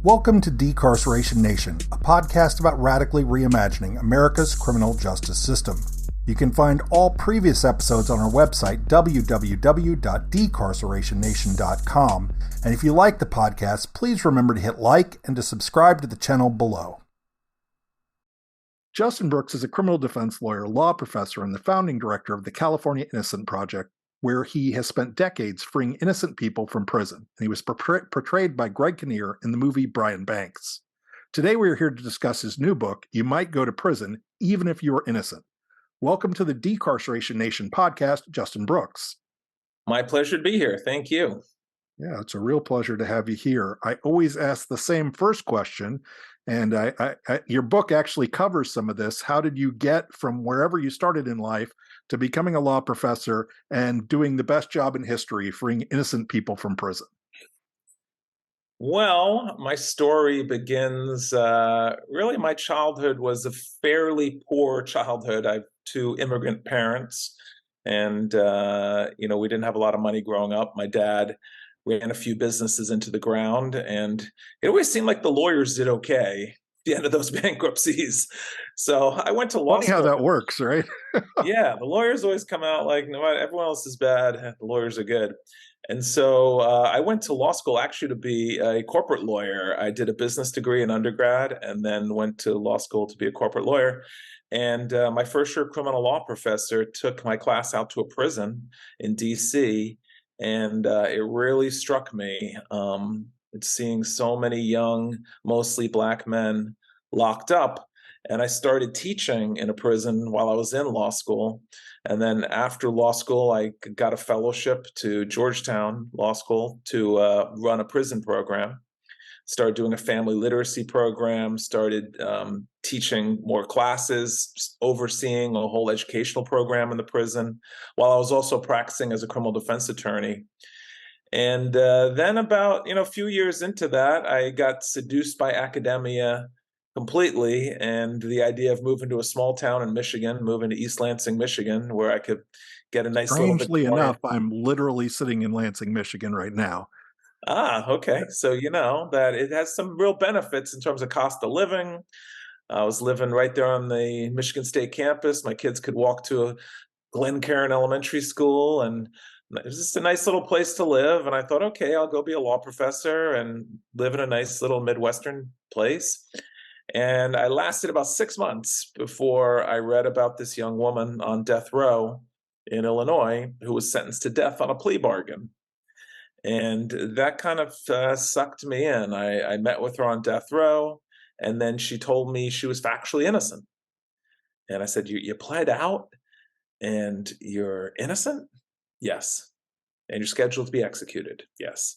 Welcome to Decarceration Nation, a podcast about radically reimagining America's criminal justice system. You can find all previous episodes on our website, www.decarcerationnation.com. And if you like the podcast, please remember to hit like and to subscribe to the channel below. Justin Brooks is a criminal defense lawyer, law professor, and the founding director of the California Innocent Project, where he has spent decades freeing innocent people from prison. And he was portrayed by Greg Kinnear in the movie Brian Banks. Today we are here to discuss his new book, You Might Go to Prison Even If You Are Innocent. Welcome to the Decarceration Nation podcast, Justin Brooks. My pleasure to be here. Thank you. Yeah, it's a real pleasure to have you here. I always ask the same first question, and your book actually covers some of this. How did you get from wherever you started in life to becoming a law professor and doing the best job in history, freeing innocent people from prison? Well, my story begins, really my childhood was a fairly poor childhood. I have two immigrant parents, and, we didn't have a lot of money growing up. My dad ran a few businesses into the ground, and it always seemed like the lawyers did okay at the end of those bankruptcies. So I went to law Funny school. how that works, right? Yeah, the lawyers always come out like, no, everyone else is bad, the lawyers are good. And so I went to law school actually to be a corporate lawyer. I did a business degree in undergrad and then went to law school to be a corporate lawyer. And my first year criminal law professor took my class out to a prison in DC. And it really struck me. It's seeing so many young, mostly Black men locked up. And I started teaching in a prison while I was in law school. And then after law school, I got a fellowship to Georgetown Law School to run a prison program. Started doing a family literacy program, started teaching more classes, overseeing a whole educational program in the prison, while I was also practicing as a criminal defense attorney. And then about, a few years into that, I got seduced by academia completely, and the idea of moving to a small town in Michigan, moving to East Lansing, Michigan, where I could get a nice little Strangely enough, I'm literally sitting in Lansing, Michigan right now. Okay. So you know that it has some real benefits in terms of cost of living. I was living right there on the Michigan State campus. My kids could walk to a Glencairn Elementary School, and it was just a nice little place to live. And I thought, okay, I'll go be a law professor and live in a nice little Midwestern place. And I lasted about 6 months before I read about this young woman on death row in Illinois who was sentenced to death on a plea bargain. And that kind of sucked me in. I met with her on death row, and then she told me she was factually innocent. And I said, you pled out and you're innocent? Yes. And you're scheduled to be executed? Yes.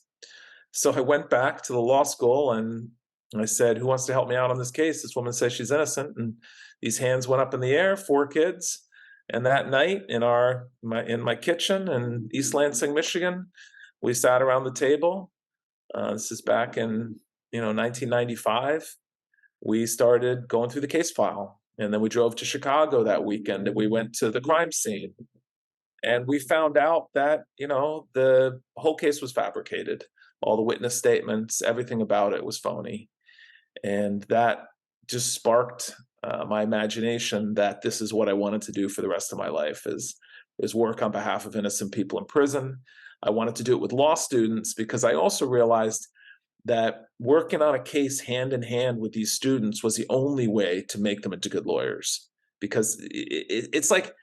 So I went back to the law school and I said, who wants to help me out on this case? This woman says she's innocent. And these hands went up in the air, 4 kids. And that night in my kitchen in East Lansing, Michigan, we sat around the table. This is back in 1995. We started going through the case file. And then we drove to Chicago that weekend and we went to the crime scene. And we found out that, the whole case was fabricated. All the witness statements, everything about it was phony. And that just sparked my imagination that this is what I wanted to do for the rest of my life is work on behalf of innocent people in prison. I wanted to do it with law students because I also realized that working on a case hand in hand with these students was the only way to make them into good lawyers. Because it's like,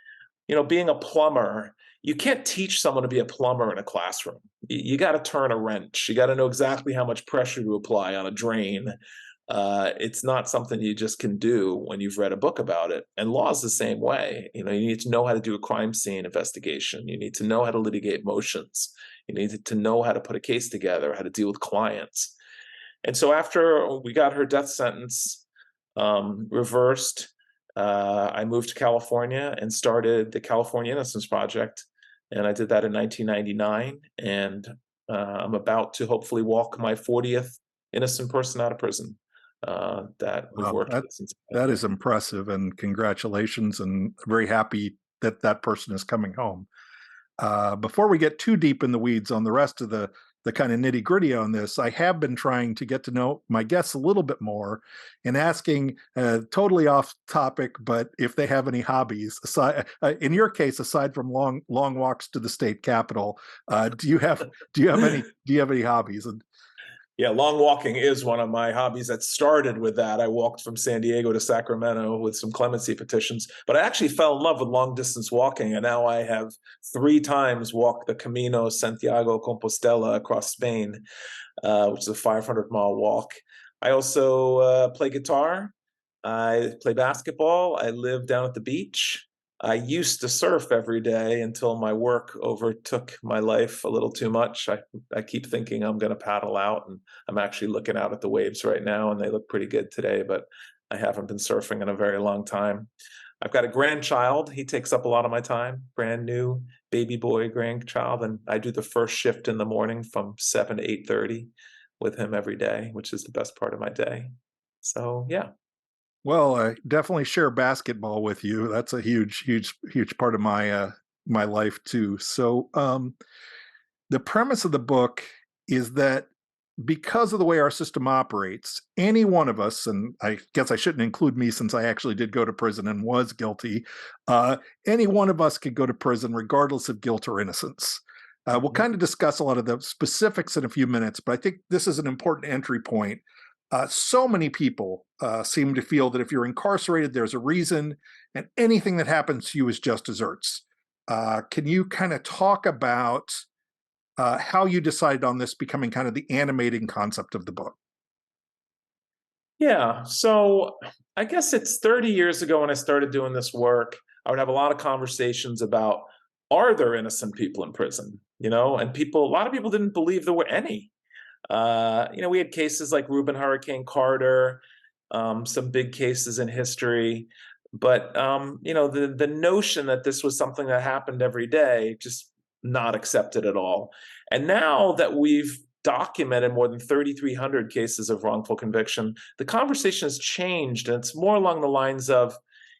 being a plumber, you can't teach someone to be a plumber in a classroom. You got to turn a wrench. You got to know exactly how much pressure to apply on a drain. It's not something you just can do when you've read a book about it. And law is the same way. You need to know how to do a crime scene investigation. You need to know how to litigate motions. You need to know how to put a case together, how to deal with clients. And so after we got her death sentence reversed, I moved to California and started the California Innocence Project. And I did that in 1999. And I'm about to hopefully walk my 40th innocent person out of prison. That we've worked with since. That is impressive, and congratulations, and very happy that that person is coming home. Before we get too deep in the weeds on the rest of the the kind of nitty gritty on this, I have been trying to get to know my guests a little bit more and asking totally off topic, but if they have any hobbies aside, in your case, aside from long walks to the state capitol, do you have any hobbies? And Yeah, long walking is one of my hobbies. That started with that. I walked from San Diego to Sacramento with some clemency petitions, but I actually fell in love with long distance walking. And now I have 3 times walked the Camino Santiago Compostela across Spain, which is a 500-mile walk. I also play guitar. I play basketball. I live down at the beach. I used to surf every day until my work overtook my life a little too much. I keep thinking I'm going to paddle out, and I'm actually looking out at the waves right now, and they look pretty good today, but I haven't been surfing in a very long time. I've got a grandchild. He takes up a lot of my time, brand new baby boy grandchild, and I do the first shift in the morning from 7 to 8:30 with him every day, which is the best part of my day. So, yeah. well, I definitely share basketball with you. That's a huge part of my life too. So, the premise of the book is that because of the way our system operates, any one of us, and I guess I shouldn't include me since I actually did go to prison and was guilty, uh, any one of us could go to prison regardless of guilt or innocence. We'll Mhm. kind of discuss a lot of the specifics in a few minutes, but I think this is an important entry point. So many people seem to feel that if you're incarcerated, there's a reason, and anything that happens to you is just desserts. Can you kind of talk about how you decided on this becoming kind of the animating concept of the book? Yeah. So I guess it's 30 years ago when I started doing this work. I would have a lot of conversations about, are there innocent people in prison? And a lot of people didn't believe there were any. We had cases like Reuben Hurricane Carter, some big cases in history. But the notion that this was something that happened every day, just not accepted at all. And now that we've documented more than 3,300 cases of wrongful conviction, the conversation has changed, and it's more along the lines of,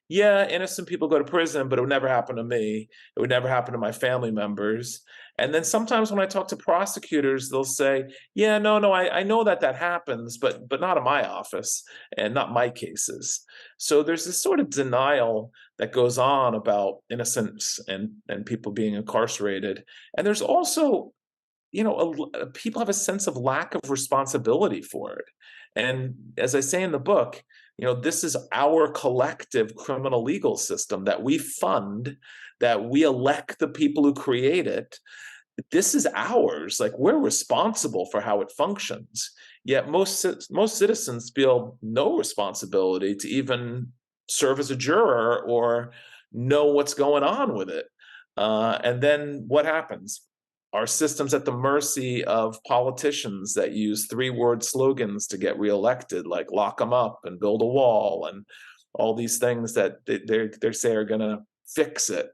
yeah, innocent people go to prison, but it would never happen to me. It would never happen to my family members. And then sometimes when I talk to prosecutors, they'll say, yeah, no, I know that happens, but not in my office and not my cases. So there's this sort of denial that goes on about innocence and people being incarcerated. And there's also, people have a sense of lack of responsibility for it. And as I say in the book, this is our collective criminal legal system that we fund, that we elect the people who create it. This is ours. Like, we're responsible for how it functions. Yet most citizens feel no responsibility to even serve as a juror or know what's going on with it. And then what happens? Our system's at the mercy of politicians that use 3-word slogans to get reelected, like lock them up and build a wall and all these things that they say are going to fix it,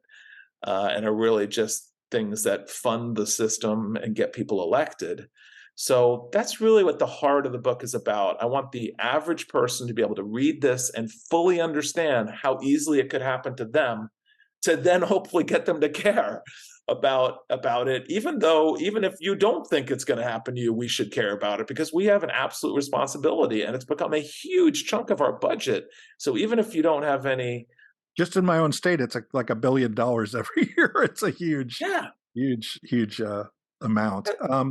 and are really just things that fund the system and get people elected. So that's really what the heart of the book is about. I want the average person to be able to read this and fully understand how easily it could happen to them, to then hopefully get them to care about it. Even if you don't think it's going to happen to you, we should care about it, because we have an absolute responsibility, and it's become a huge chunk of our budget. So even if you don't have any. Just in my own state, it's like $1 billion every year. It's a Yeah. huge amount. I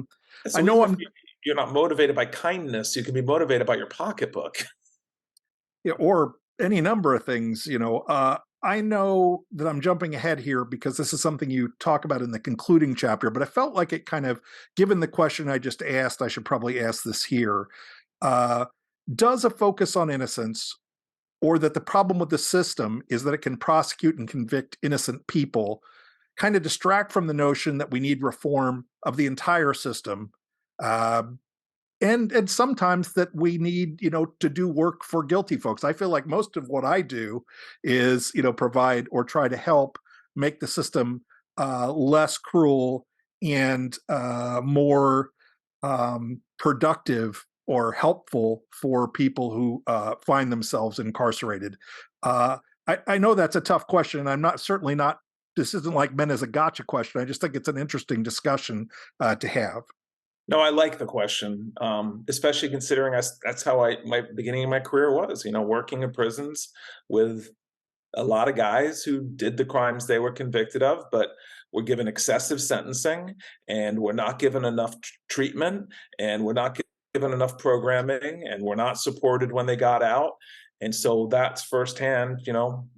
So know even if I'm you're not motivated by kindness, you can be motivated by your pocketbook. Yeah, or any number of things. I know that I'm jumping ahead here because this is something you talk about in the concluding chapter, but I felt like it kind of, given the question I just asked, I should probably ask this here. Uh, does a focus on innocence, or that the problem with the system is that it can prosecute and convict innocent people, kind of distract from the notion that we need reform of the entire system? Uh, and sometimes that we need, to do work for guilty folks. I feel like most of what I do is, provide or try to help make the system less cruel and more productive or helpful for people who find themselves incarcerated. uh, I know that's a tough question, and I'm not certainly not, this isn't like meant as a gotcha question. I just think it's an interesting discussion to have. No, I like the question, especially considering that's how my beginning of my career was. Working in prisons with a lot of guys who did the crimes they were convicted of, but were given excessive sentencing and were not given enough treatment and were not given enough programming and were not supported when they got out. And so that's firsthand,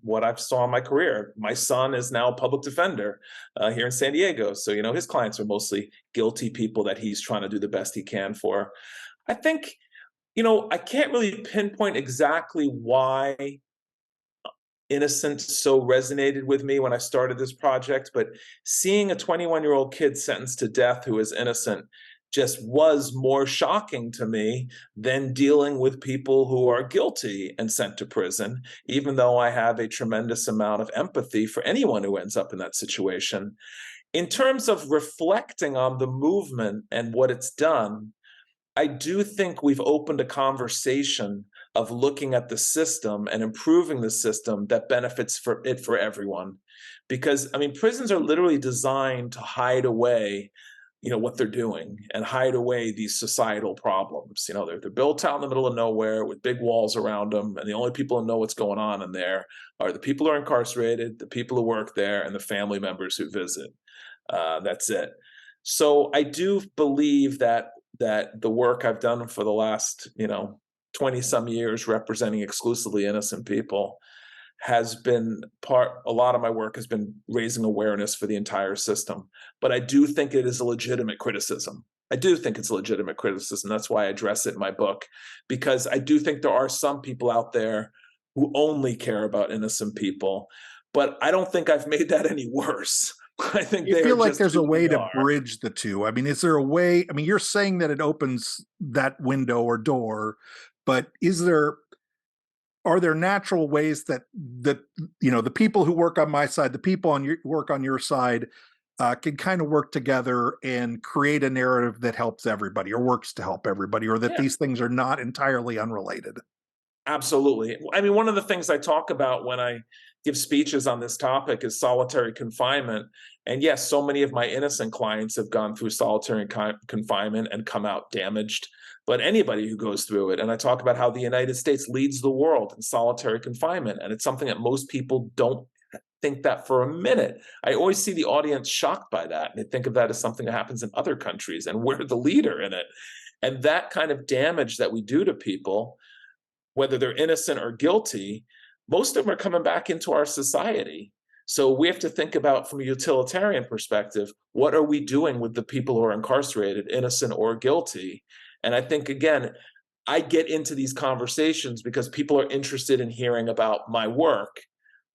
what I've saw in my career. My son is now a public defender here in San Diego. So, his clients are mostly guilty people that he's trying to do the best he can for. I think, I can't really pinpoint exactly why innocence so resonated with me when I started this project, but seeing a 21-year-old kid sentenced to death who is innocent just was more shocking to me than dealing with people who are guilty and sent to prison, even though I have a tremendous amount of empathy for anyone who ends up in that situation. In terms of reflecting on the movement and what it's done, I do think we've opened a conversation of looking at the system and improving the system that benefits for everyone. Because I mean, prisons are literally designed to hide away, what they're doing and hide away these societal problems. They're built out in the middle of nowhere with big walls around them, and the only people who know what's going on in there are the people who are incarcerated, the people who work there, and the family members who visit. That's it. So I do believe that the work I've done for the last, 20 some years representing exclusively innocent people has been a lot of my work has been raising awareness for the entire system. But I do think it is a legitimate criticism. I do think it's a legitimate criticism. That's why I address it in my book, because I do think there are some people out there who only care about innocent people. But I don't think I've made that any worse. I think You they are feel like just there's who a way we to are. bridge the two? I mean, is there a way? I mean, you're saying that it opens that window or door, but are there natural ways that the people who work on my side, the people on your work on your side, can kind of work together and create a narrative that helps everybody or works to help everybody, or that Yeah. these things are not entirely unrelated? Absolutely. I mean, one of the things I talk about when I give speeches on this topic is solitary confinement. And yes, so many of my innocent clients have gone through solitary confinement and come out damaged. But anybody who goes through it, and I talk about how the United States leads the world in solitary confinement. And it's something that most people don't think that for a minute. I always see the audience shocked by that. And they think of that as something that happens in other countries, and we're the leader in it. And that kind of damage that we do to people, whether they're innocent or guilty, most of them are coming back into our society. So we have to think about, from a utilitarian perspective, what are we doing with the people who are incarcerated, innocent or guilty? And I think, again, I get into these conversations because people are interested in hearing about my work,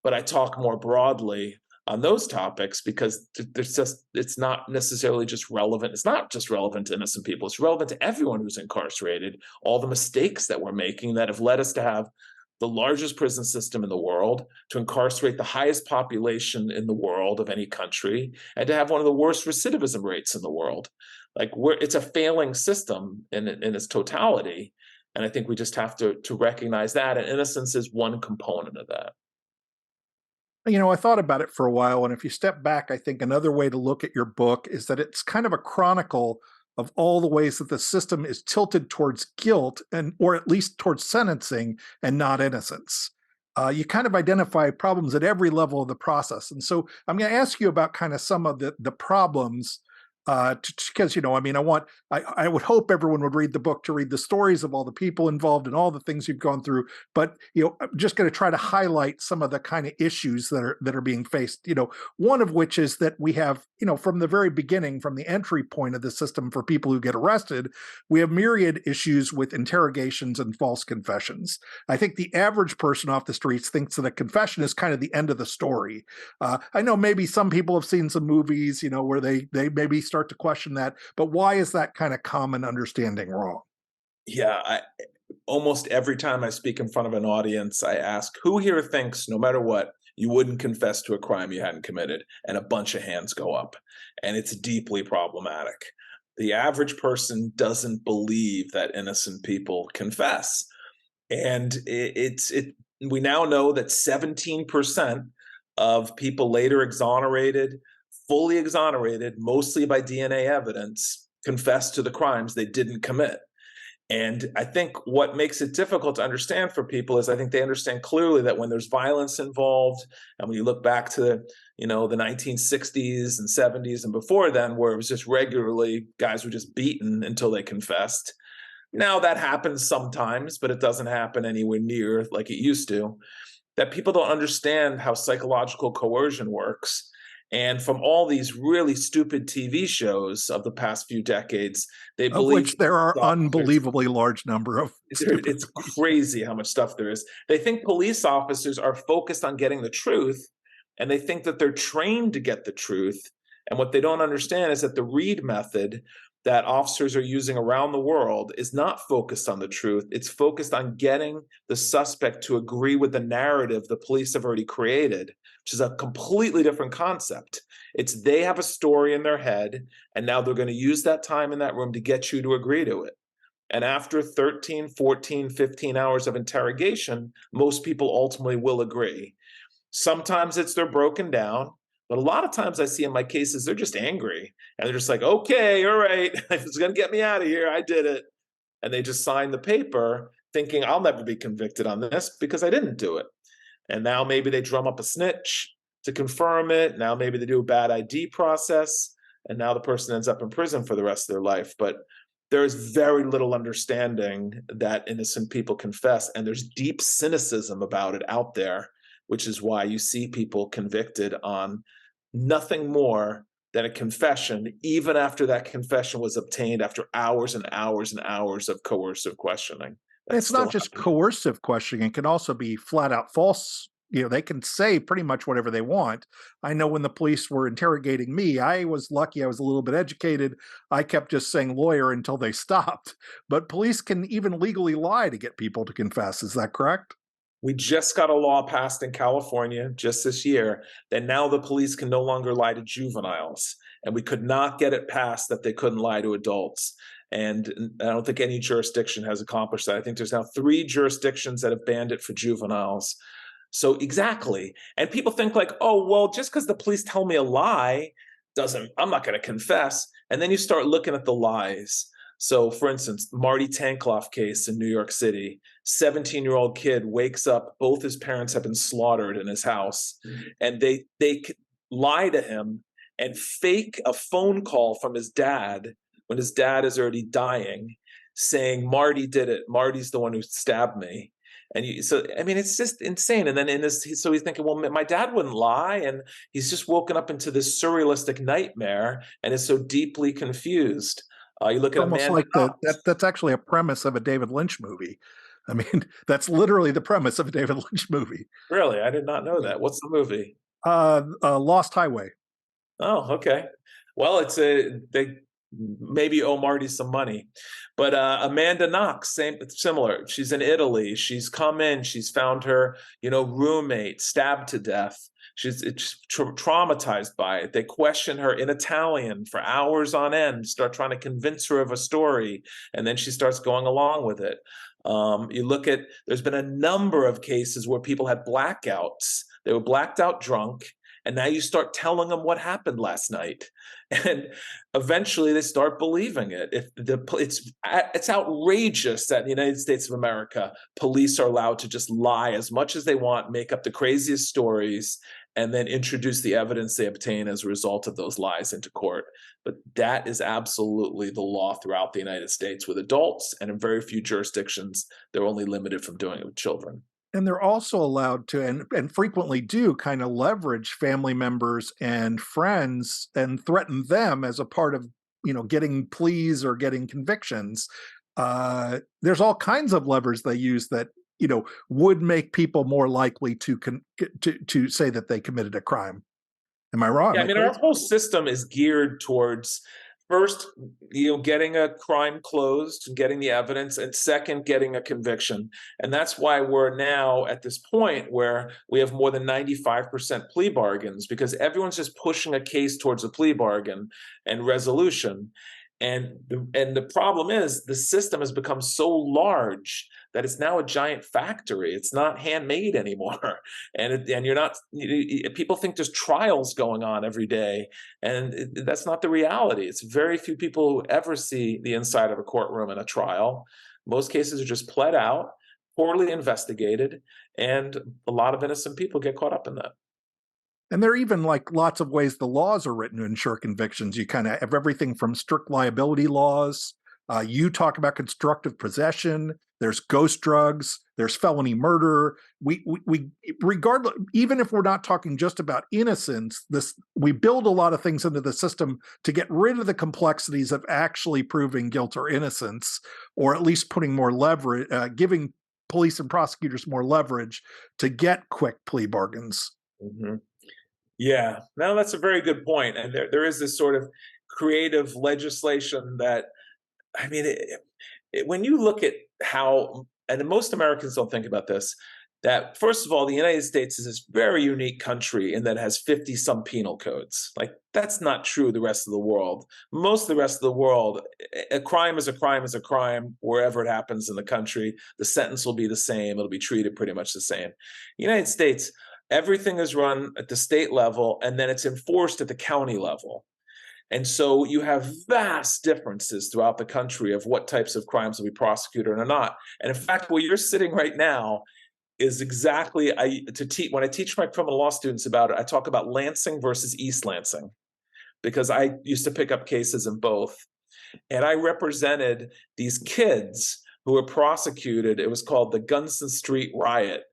but I talk more broadly on those topics because it's not necessarily just relevant. It's not just relevant to innocent people. It's relevant to everyone who's incarcerated, all the mistakes that we're making that have led us to have the largest prison system in the world, to incarcerate the highest population in the world of any country, and to have one of the worst recidivism rates in the world. It's a failing system in its totality. And I think we just have to recognize that. And innocence is one component of that. I thought about it for a while, and if you step back, I think another way to look at your book is that it's kind of a chronicle of all the ways that the system is tilted towards guilt, and or at least towards sentencing and not innocence. You kind of identify problems at every level of the process, and so I'm going to ask you about kind of some of the problems. Because I mean, I would hope everyone would read the book to read the stories of all the people involved and all the things you've gone through. But I'm just going to try to highlight some of the kind of issues that are being faced. One of which is that we have, from the very beginning, from the entry point of the system for people who get arrested, we have myriad issues with interrogations and false confessions. I think the average person off the streets thinks that a confession is kind of the end of the story. I know maybe some people have seen some movies, where they maybe start to question that, but why is that kind of common understanding wrong? Yeah, almost every time I speak in front of an audience, I ask, who here thinks, no matter what, you wouldn't confess to a crime you hadn't committed? And a bunch of hands go up. And it's deeply problematic. The average person doesn't believe that innocent people confess. And we now know that 17% of people later exonerated, fully exonerated, mostly by DNA evidence, confess to the crimes they didn't commit. And I think what makes it difficult to understand for people is I think they understand clearly that when there's violence involved, and when you look back to the 1960s and 70s and before then, where it was just regularly guys were just beaten until they confessed. Now that happens sometimes, but it doesn't happen anywhere near like it used to. That people don't understand how psychological coercion works. And from all these really stupid TV shows of the past few decades, they Of believe which there are officers, unbelievably large number of stupid it's movies. crazy how much stuff there is. They think police officers are focused on getting the truth, and they think that they're trained to get the truth. And what they don't understand is that the Reed method that officers are using around the world is not focused on the truth. It's focused on getting the suspect to agree with the narrative the police have already created, which is a completely different concept. It's they have a story in their head, and now they're going to use that time in that room to get you to agree to it. And after 13, 14, 15 hours of interrogation, most people ultimately will agree. Sometimes it's they're broken down, but a lot of times I see in my cases, they're just angry and they're just like, okay, all right, if it's going to get me out of here, I did it. And they just sign the paper thinking I'll never be convicted on this because I didn't do it. And now maybe they drum up a snitch to confirm it. Now maybe they do a bad ID process. And now the person ends up in prison for the rest of their life. But there is very little understanding that innocent people confess. And there's deep cynicism about it out there, which is why you see people convicted on nothing more than a confession, even after that confession was obtained after hours and hours and hours of coercive questioning. And That's it's not still just happening. coercive questioning, it can also be flat out false. They can say pretty much whatever they want. I know when the police were interrogating me, I was lucky I was a little bit educated. I kept just saying lawyer until they stopped. But police can even legally lie to get people to confess. Is that correct? We just got a law passed in California just this year that now the police can no longer lie to juveniles. And we could not get it passed that they couldn't lie to adults. And I don't think any jurisdiction has accomplished that. I think there's now 3 jurisdictions that have banned it for juveniles. So exactly. And people think like, oh, well, just because the police tell me a lie doesn't, I'm not going to confess. And then you start looking at the lies. So, for instance, Marty Tankloff case in New York City, 17-year-old kid wakes up, both his parents have been slaughtered in his house, and they lie to him and fake a phone call from his dad when his dad is already dying, saying Marty did it. Marty's the one who stabbed me. So I mean, it's just insane. And then so he's thinking, well, my dad wouldn't lie, and he's just woken up into this surrealistic nightmare and is so deeply confused. You look It's at almost Amanda like Knox. that's actually a premise of a David Lynch movie. I mean, that's literally the premise of a David Lynch movie. Really, I did not know that. What's the movie? Lost Highway. Oh, okay. Well, they maybe owe Marty some money, but Amanda Knox, similar. She's in Italy. She's come in. She's found her, roommate stabbed to death. She's traumatized by it. They question her in Italian for hours on end, start trying to convince her of a story, and then she starts going along with it. You look at, there's been a number of cases where people had blackouts. They were blacked out drunk, and now you start telling them what happened last night, and eventually they start believing it. It's outrageous that in the United States of America, police are allowed to just lie as much as they want, make up the craziest stories, and then introduce the evidence they obtain as a result of those lies into court. But that is absolutely the law throughout the United States with adults, and in very few jurisdictions, they're only limited from doing it with children. And they're also allowed to, and frequently do, kind of leverage family members and friends and threaten them as a part of, getting pleas or getting convictions. There's all kinds of levers they use that, would make people more likely to say that they committed a crime. Am I wrong? Am Yeah, I I mean, our crazy? whole system is geared towards first, getting a crime closed and getting the evidence, and second, getting a conviction. And that's why we're now at this point where we have more than 95% plea bargains, because everyone's just pushing a case towards a plea bargain and resolution. And the problem is the system has become so large that it's now a giant factory. It's not handmade anymore, and you're not. People think there's trials going on every day, and that's not the reality. It's very few people who ever see the inside of a courtroom in a trial. Most cases are just pled out, poorly investigated, and a lot of innocent people get caught up in that. And there are even like lots of ways the laws are written to ensure convictions. You kind of have everything from strict liability laws. You talk about constructive possession. There's ghost drugs. There's felony murder. We regardless, even if we're not talking just about innocence, we build a lot of things into the system to get rid of the complexities of actually proving guilt or innocence, or at least putting more leverage, giving police and prosecutors more leverage to get quick plea bargains. Mm-hmm. Yeah, no, that's a very good point. And there is this sort of creative legislation that, I mean, when you look at how, and most Americans don't think about this, that first of all, the United States is this very unique country in that it has 50 some penal codes. Like, that's not true of the rest of the world. Most of the rest of the world, a crime is a crime is a crime wherever it happens in the country. The sentence will be the same. It'll be treated pretty much the same. United States, everything is run at the state level, and then it's enforced at the county level. And so you have vast differences throughout the country of what types of crimes will be prosecuted or not. And in fact, where you're sitting right now is exactly when I teach my criminal law students about it, I talk about Lansing versus East Lansing, because I used to pick up cases in both. And I represented these kids who were prosecuted. It was called the Gunston Street Riot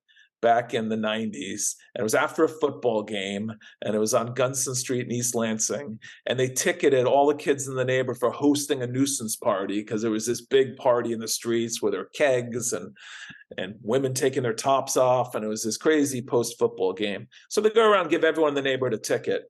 back in the 90s. And it was after a football game, and it was on Gunston Street in East Lansing. And they ticketed all the kids in the neighborhood for hosting a nuisance party, because there was this big party in the streets where there were kegs and women taking their tops off. And it was this crazy post-football game. So they go around and give everyone in the neighborhood a ticket.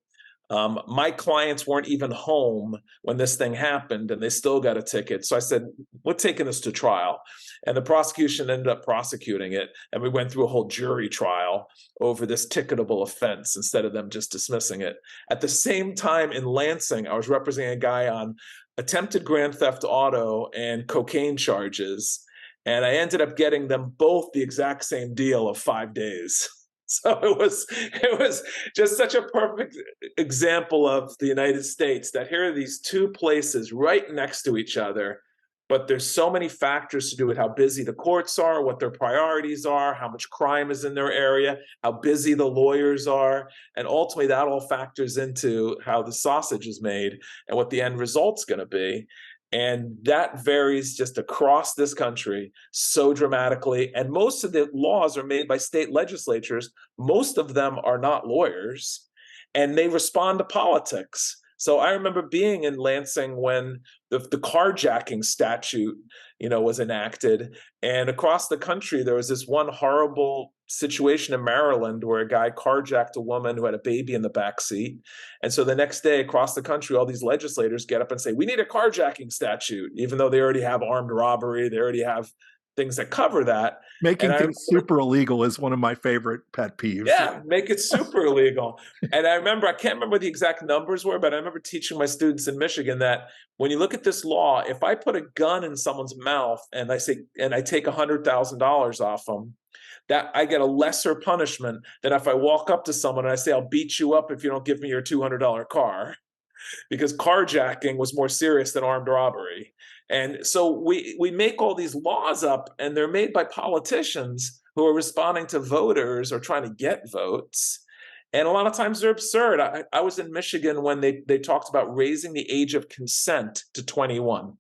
My clients weren't even home when this thing happened, and they still got a ticket. So I said, we're taking this to trial. And the prosecution ended up prosecuting it. And we went through a whole jury trial over this ticketable offense instead of them just dismissing it. At the same time in Lansing, I was representing a guy on attempted grand theft auto and cocaine charges. And I ended up getting them both the exact same deal of 5 days. So it was just such a perfect example of the United States, that here are these two places right next to each other, but there's so many factors to do with how busy the courts are, what their priorities are, how much crime is in their area, how busy the lawyers are, and ultimately that all factors into how the sausage is made and what the end result's going to be. And that varies just across this country so dramatically. And most of the laws are made by state legislatures. Most of them are not lawyers, and they respond to politics. So I remember being in Lansing when the carjacking statute, was enacted. And across the country, there was this one horrible situation in Maryland where a guy carjacked a woman who had a baby in the back seat. And so the next day across the country, all these legislators get up and say, we need a carjacking statute, even though they already have armed robbery. They already have things that cover that. Making things super illegal is one of my favorite pet peeves. Yeah, make it super illegal. And I can't remember what the exact numbers were, but I remember teaching my students in Michigan that when you look at this law, if I put a gun in someone's mouth and I take $100,000 off them, that I get a lesser punishment than if I walk up to someone and I say, I'll beat you up if you don't give me your $200 car. Because carjacking was more serious than armed robbery. And so we make all these laws up, and they're made by politicians who are responding to voters or trying to get votes. And a lot of times they're absurd. I was in Michigan when they talked about raising the age of consent to 21.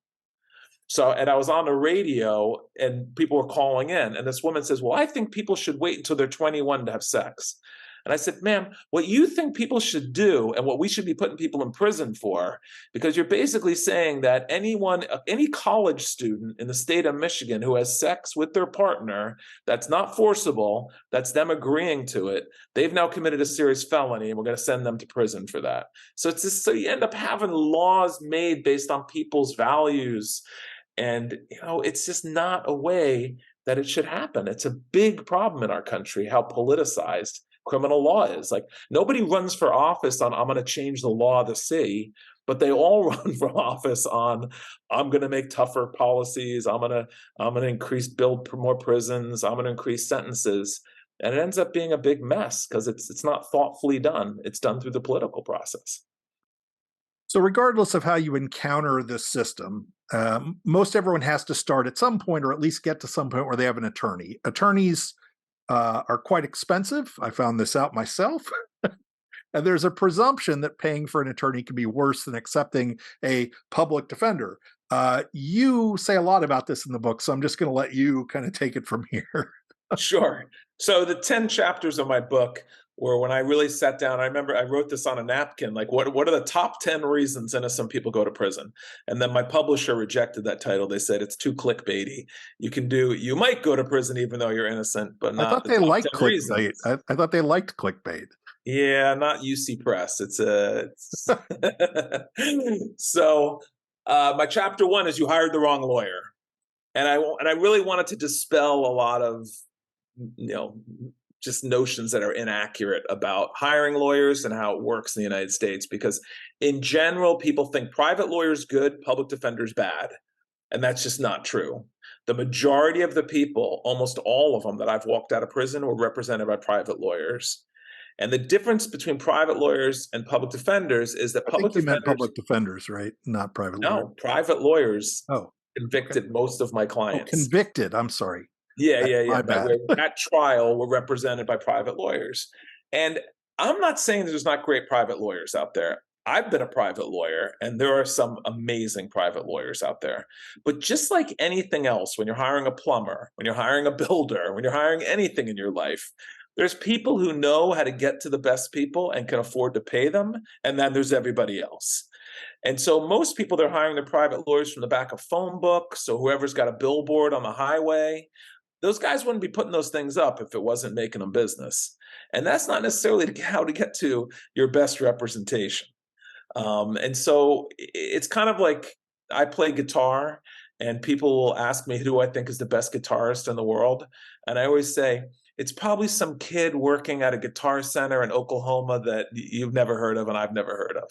So, and I was on the radio and people were calling in, and this woman says, well, I think people should wait until they're 21 to have sex. And I said, ma'am, what you think people should do and what we should be putting people in prison for, because you're basically saying that any college student in the state of Michigan who has sex with their partner, that's not forcible, that's them agreeing to it, they've now committed a serious felony and we're going to send them to prison for that. So so you end up having laws made based on people's values. And, it's just not a way that it should happen. It's a big problem in our country, how politicized criminal law is. Like, nobody runs for office on, I'm going to change the law of the sea. but they all run for office on, I'm going to make tougher policies. I'm going to build more prisons. I'm going to increase sentences. And it ends up being a big mess because it's not thoughtfully done. It's done through the political process. So, regardless of how you encounter this system, most everyone has to start at some point, or at least get to some point where they have an attorney. Attorneys are quite expensive. I found this out myself. And there's a presumption that paying for an attorney can be worse than accepting a public defender. You say a lot about this in the book, so I'm just going to let you kind of take it from here. Sure. So the 10 chapters of my book were when I really sat down. I remember I wrote this on a napkin, like what are the top 10 reasons innocent people go to prison? And then my publisher rejected that title. They said it's too clickbaity. You might go to prison even though you're innocent, but I not thought the they top liked 10 clickbait. reasons. I thought they liked clickbait. Yeah, not UC Press. So my chapter one is you hired the wrong lawyer. And I really wanted to dispel a lot of, you know, just notions that are inaccurate about hiring lawyers and how it works in the United States. Because in general, people think private lawyers good, public defenders bad. And that's just not true. The majority of the people, almost all of them that I've walked out of prison, were represented by private lawyers. And the difference between private lawyers and public defenders is that I public think you meant defenders, public defenders, right? Not private lawyers. no, private lawyers Oh, okay. convicted most of my Oh, clients. convicted. I'm sorry. Yeah, yeah, yeah. My That bad. were at trial were represented by private lawyers. And I'm not saying there's not great private lawyers out there. I've been a private lawyer, and there are some amazing private lawyers out there. But just like anything else, when you're hiring a plumber, when you're hiring a builder, when you're hiring anything in your life, there's people who know how to get to the best people and can afford to pay them. And then there's everybody else. And so most people, they're hiring their private lawyers from the back of phone books. So whoever's got a billboard on the highway, those guys wouldn't be putting those things up if it wasn't making them business. And that's not necessarily how to get to your best representation. And so it's kind of like I play guitar, and people will ask me who I think is the best guitarist in the world. And I always say, it's probably some kid working at a guitar center in Oklahoma that you've never heard of and I've never heard of.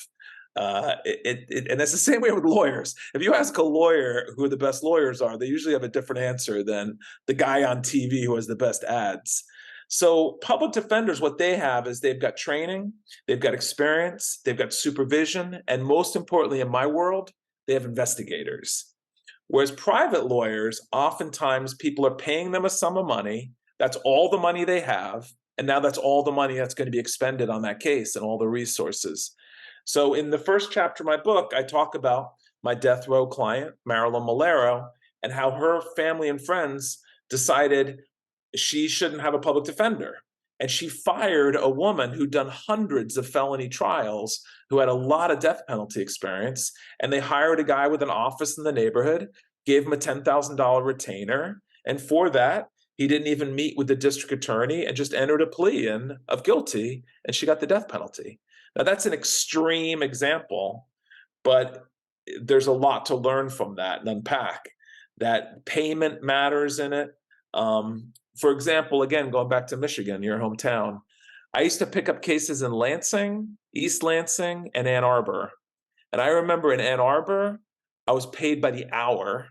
And it's the same way with lawyers. If you ask a lawyer who the best lawyers are, they usually have a different answer than the guy on TV who has the best ads. So public defenders, what they have is they've got training, they've got experience, they've got supervision, and most importantly, in my world, they have investigators. Whereas private lawyers, oftentimes people are paying them a sum of money. That's all the money they have. And now that's all the money that's going to be expended on that case and all the resources. So in the first chapter of my book, I talk about my death row client, Marilyn Malero, and how her family and friends decided she shouldn't have a public defender. And she fired a woman who'd done hundreds of felony trials, who had a lot of death penalty experience. And they hired a guy with an office in the neighborhood, gave him a $10,000 retainer. And for that, he didn't even meet with the district attorney and just entered a plea in of guilty, and she got the death penalty. Now, that's an extreme example, but there's a lot to learn from that and unpack. That payment matters in it. For example, again, going back to Michigan, your hometown, I used to pick up cases in Lansing, East Lansing, and Ann Arbor. And I remember in Ann Arbor, I was paid by the hour.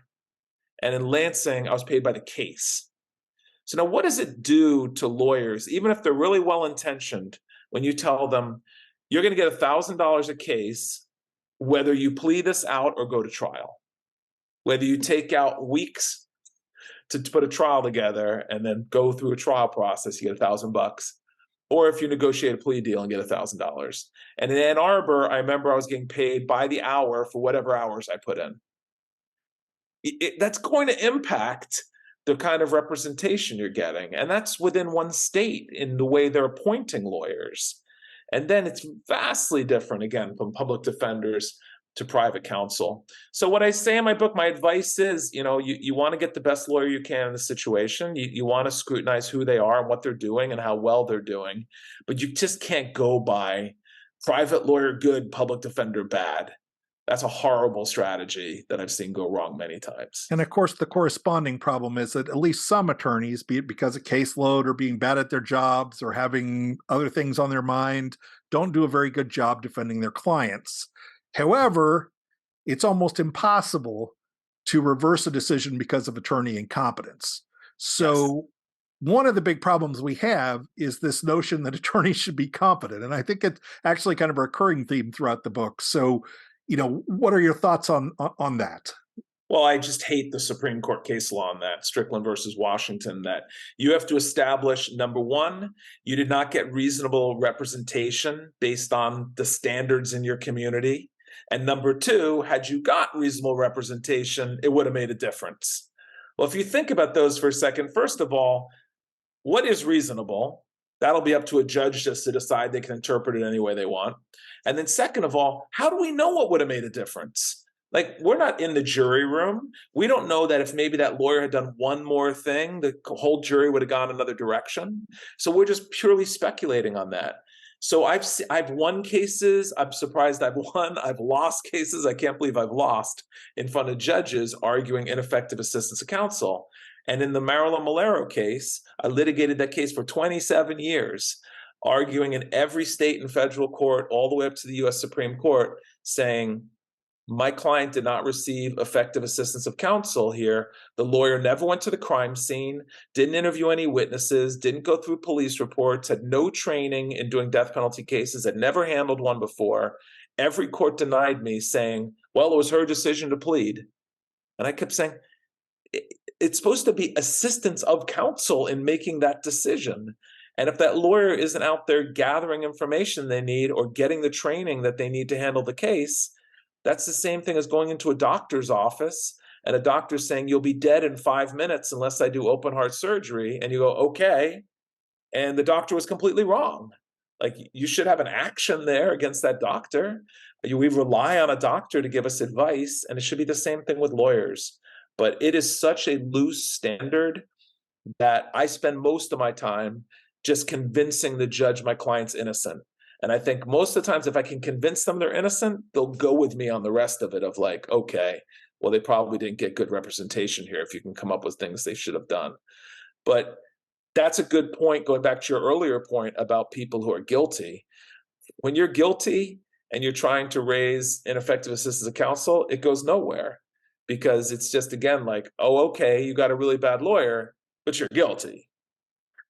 And in Lansing, I was paid by the case. So now what does it do to lawyers, even if they're really well-intentioned, when you tell them, you're going to get $1,000 a case, whether you plea this out or go to trial, whether you take out weeks to put a trial together and then go through a trial process, you get $1,000, or if you negotiate a plea deal and get $1,000. And in Ann Arbor, I remember I was getting paid by the hour for whatever hours I put in. That's going to impact the kind of representation you're getting. And that's within one state in the way they're appointing lawyers. And then it's vastly different, again, from public defenders to private counsel. So what I say in my book, my advice is, you want to get the best lawyer you can in the situation. You want to scrutinize who they are and what they're doing and how well they're doing. But you just can't go by private lawyer good, public defender bad. That's a horrible strategy that I've seen go wrong many times. And of course, the corresponding problem is that at least some attorneys, be it because of caseload or being bad at their jobs or having other things on their mind, don't do a very good job defending their clients. However, it's almost impossible to reverse a decision because of attorney incompetence. Yes. So, one of the big problems we have is this notion that attorneys should be competent. And I think it's actually kind of a recurring theme throughout the book. So, what are your thoughts on that? Well, I just hate the Supreme Court case law on that, Strickland versus Washington, that you have to establish, number one, you did not get reasonable representation based on the standards in your community. And number two, had you got reasonable representation, it would have made a difference. Well, if you think about those for a second, first of all, what is reasonable? That'll be up to a judge just to decide. They can interpret it any way they want. And then, second of all, how do we know what would have made a difference? Like, we're not in the jury room. We don't know that if maybe that lawyer had done one more thing, the whole jury would have gone another direction. So we're just purely speculating on that. So I've won cases. I'm surprised I've won. I've lost cases. I can't believe I've lost in front of judges arguing ineffective assistance of counsel. And in the Marilyn Malero case, I litigated that case for 27 years, arguing in every state and federal court, all the way up to the US Supreme Court, saying, my client did not receive effective assistance of counsel here. The lawyer never went to the crime scene, didn't interview any witnesses, didn't go through police reports, had no training in doing death penalty cases, had never handled one before. Every court denied me, saying, well, it was her decision to plead. And I kept saying, it's supposed to be assistance of counsel in making that decision. And if that lawyer isn't out there gathering information they need or getting the training that they need to handle the case, that's the same thing as going into a doctor's office and a doctor saying you'll be dead in 5 minutes unless I do open heart surgery. And you go, okay. And the doctor was completely wrong. Like, you should have an action there against that doctor. We rely on a doctor to give us advice, and it should be the same thing with lawyers. But it is such a loose standard that I spend most of my time just convincing the judge my client's innocent. And I think most of the times, if I can convince them they're innocent, they'll go with me on the rest of it of like, okay, well, they probably didn't get good representation here if you can come up with things they should have done. But that's a good point, going back to your earlier point about people who are guilty. When you're guilty and you're trying to raise ineffective assistance of counsel, it goes nowhere, because it's just, again, like, oh, okay, you got a really bad lawyer, but you're guilty.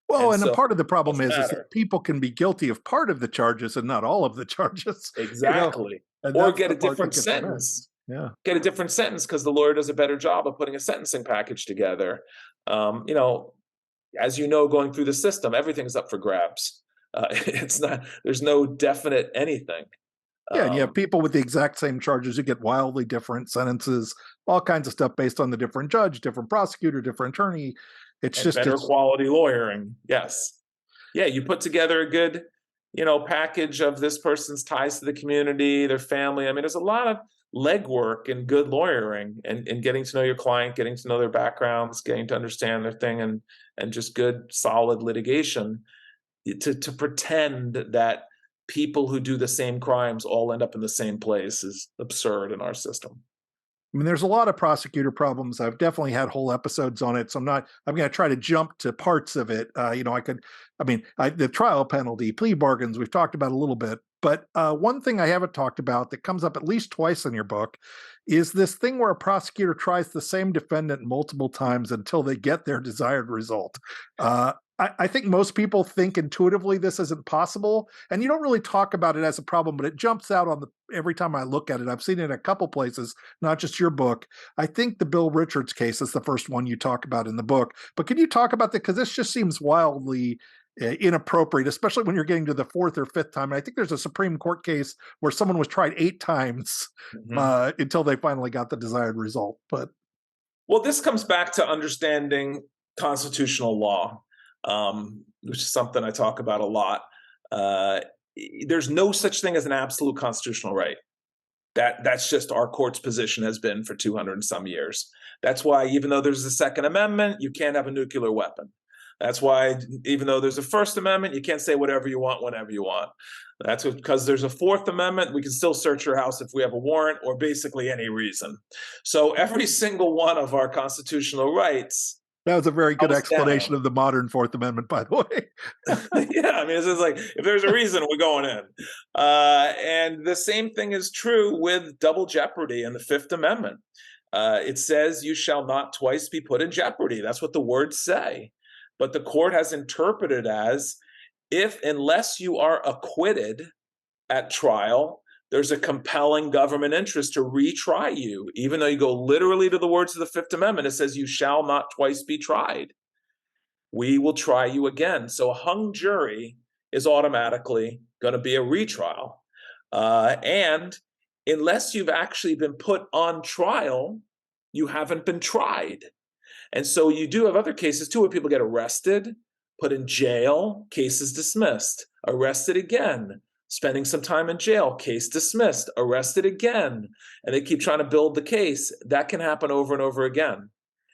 Well, And and a so part of the it problem doesn't is matter. that people can be guilty of part of the charges and not all of the charges, you know, Exactly. and Or that's get the a part that different gets missed. sentence. Yeah. Get a different sentence because the lawyer does a better job of putting a sentencing package together. You know, as you know, going through the system, everything's up for grabs. It's not, there's no definite anything. Yeah, and you have Um, people with the exact same charges who get wildly different sentences, all kinds of stuff based on the different judge, different prosecutor, different attorney. It's and just better it's quality lawyering. Yes. Yeah, you put together a good, package of this person's ties to the community, their family. I mean, there's a lot of legwork and good lawyering, and getting to know your client, getting to know their backgrounds, getting to understand their thing, and just good, solid litigation. To pretend that people who do the same crimes all end up in the same place is absurd in our system. I mean, there's a lot of prosecutor problems. I've definitely had whole episodes on it, so I'm going to try to jump to parts of it. The trial penalty, plea bargains, we've talked about a little bit. But one thing I haven't talked about that comes up at least twice in your book is this thing where a prosecutor tries the same defendant multiple times until they get their desired result. I think most people think intuitively this isn't possible, and you don't really talk about it as a problem, but it jumps out on every time I look at it. I've seen it in a couple places, not just your book. I think the Bill Richards case is the first one you talk about in the book. But can you talk about that? Because this just seems wildly inappropriate, especially when you're getting to the fourth or fifth time. And I think there's a Supreme Court case where someone was tried 8 times Mhm. until they finally got the desired result. But Well, this comes back to understanding constitutional law, which is something I talk about a lot. Uh, there's no such thing as an absolute constitutional right. That's just our court's position has been for 200 and some years. That's why, even though there's a Second Amendment, you can't have a nuclear weapon. That's why, even though there's a First Amendment, you can't say whatever you want whenever you want. That's because there's a Fourth Amendment. We can still search your house if we have a warrant, or basically any reason. So every single one of our constitutional rights That was a very good Thumbs explanation down. of the modern Fourth Amendment, by the way. Yeah, I mean, it's just like if there's a reason, we're going in. And the same thing is true with double jeopardy in the Fifth Amendment. It says you shall not twice be put in jeopardy. That's what the words say. But the court has interpreted as if, unless you are acquitted at trial, there's a compelling government interest to retry you. Even though you go literally to the words of the Fifth Amendment, it says you shall not twice be tried. We will try you again. So a hung jury is automatically going to be a retrial. And unless you've actually been put on trial, you haven't been tried. And so you do have other cases too where people get arrested, put in jail, cases dismissed, arrested again, spending some time in jail, case dismissed, arrested again. And they keep trying to build the case. That can happen over and over again.